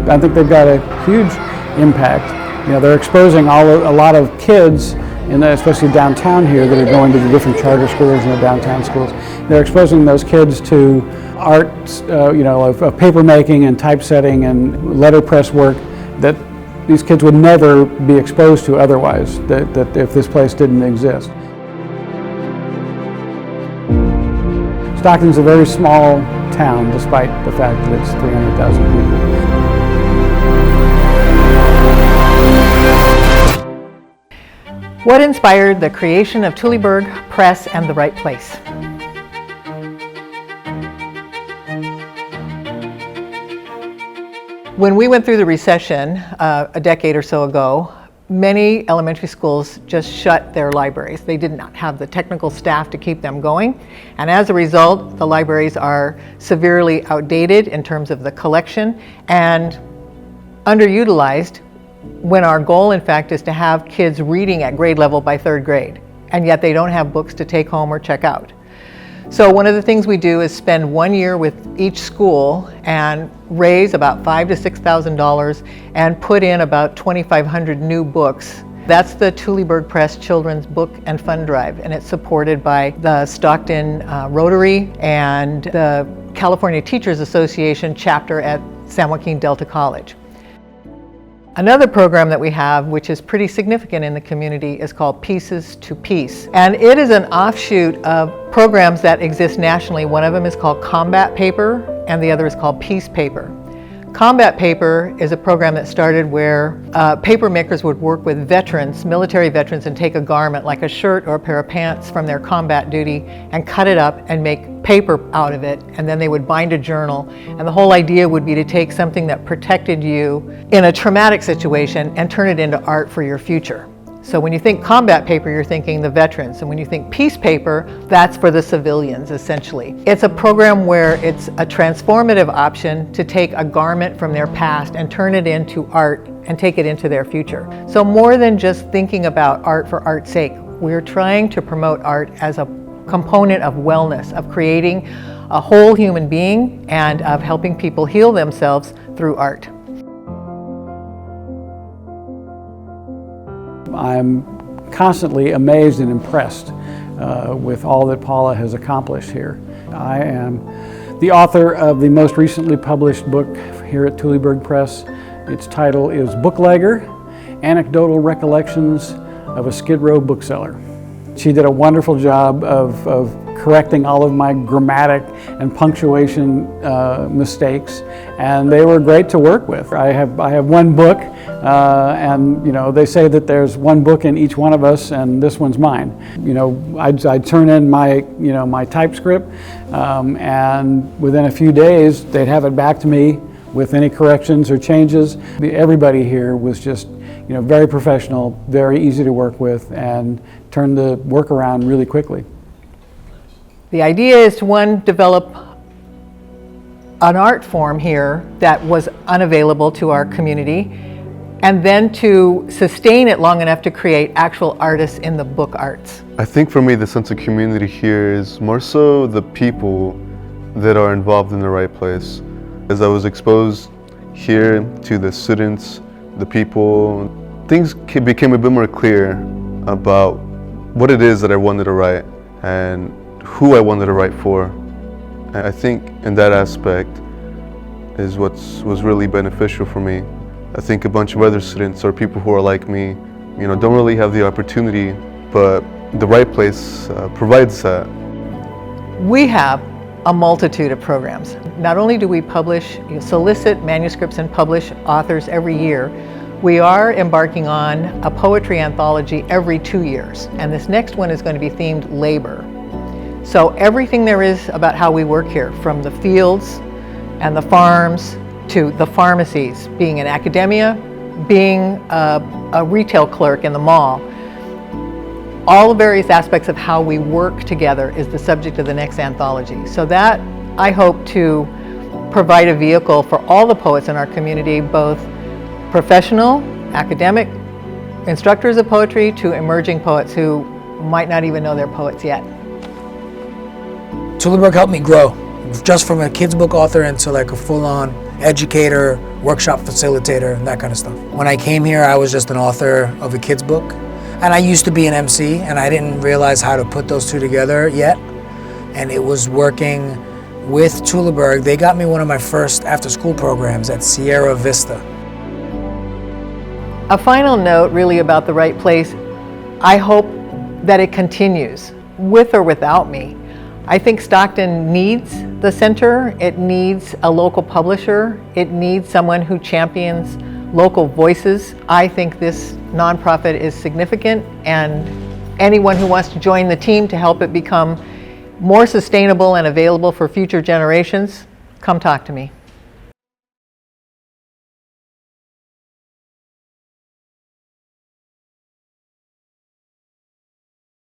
I think they've got a huge impact. You know, they're exposing a lot of kids, especially downtown here, that are going to the different charter schools and the downtown schools. They're exposing those kids to art, of paper making and typesetting and letterpress work that these kids would never be exposed to otherwise, that if this place didn't exist. Stockton's a very small town, despite the fact that it's 300,000 people. What inspired the creation of Tuleburg Press and The Right Place? When we went through the recession a decade or so ago, many elementary schools just shut their libraries. They did not have the technical staff to keep them going. And as a result, the libraries are severely outdated in terms of the collection and underutilized, when our goal, in fact, is to have kids reading at grade level by 3rd grade, and yet they don't have books to take home or check out. So one of the things we do is spend 1 year with each school and raise about $5,000 to $6,000 and put in about 2,500 new books. That's the Tuleburg Press Children's Book and Fund Drive, and it's supported by the Stockton Rotary and the California Teachers Association chapter at San Joaquin Delta College. Another program that we have, which is pretty significant in the community, is called Pieces to Peace. And it is an offshoot of programs that exist nationally. One of them is called Combat Paper, and the other is called Peace Paper. Combat Paper is a program that started where paper makers would work with veterans, military veterans, and take a garment like a shirt or a pair of pants from their combat duty and cut it up and make paper out of it, and then they would bind a journal. And the whole idea would be to take something that protected you in a traumatic situation and turn it into art for your future. So when you think combat paper, you're thinking the veterans, and when you think peace paper, that's for the civilians, essentially. It's a program where it's a transformative option to take a garment from their past and turn it into art and take it into their future. So more than just thinking about art for art's sake, we're trying to promote art as a component of wellness, of creating a whole human being and of helping people heal themselves through art. I'm constantly amazed and impressed with all that Paula has accomplished here. I am the author of the most recently published book here at Tuleburg Press. Its title is Booklegger: Anecdotal Recollections of a Skid Row Bookseller. She did a wonderful job of correcting all of my grammatic and punctuation mistakes, and they were great to work with. I have one book, and they say that there's one book in each one of us, and this one's mine. I'd turn in my my typescript, and within a few days they'd have it back to me with any corrections or changes. Everybody here was just very professional, very easy to work with, and turned the work around really quickly. The idea is to, one, develop an art form here that was unavailable to our community, and then to sustain it long enough to create actual artists in the book arts. I think for me the sense of community here is more so the people that are involved in The Right Place. As I was exposed here to the students, the people, things became a bit more clear about what it is that I wanted to write and who I wanted to write for. And I think in that aspect is what was really beneficial for me. I think a bunch of other students or people who are like me, don't really have the opportunity, but The Right Place provides that. We have a multitude of programs. Not only do we solicit manuscripts and publish authors every year, we are embarking on a poetry anthology every 2 years, and this next one is going to be themed labor. So everything there is about how we work here, from the fields and the farms to the pharmacies, being in academia, being a retail clerk in the mall, all the various aspects of how we work together is the subject of the next anthology. So that, I hope to provide a vehicle for all the poets in our community, both professional, academic, instructors of poetry, to emerging poets who might not even know they're poets yet. Tuleburg helped me grow, just from a kid's book author into like a full-on educator, workshop facilitator, and that kind of stuff. When I came here, I was just an author of a kid's book. And I used to be an MC, and I didn't realize how to put those two together yet. And it was working with Tuleburg. They got me one of my first after-school programs at Sierra Vista. A final note really about the right place. I hope that it continues, with or without me. I think Stockton needs the center. It needs a local publisher. It needs someone who champions local voices. I think this nonprofit is significant, and anyone who wants to join the team to help it become more sustainable and available for future generations, come talk to me.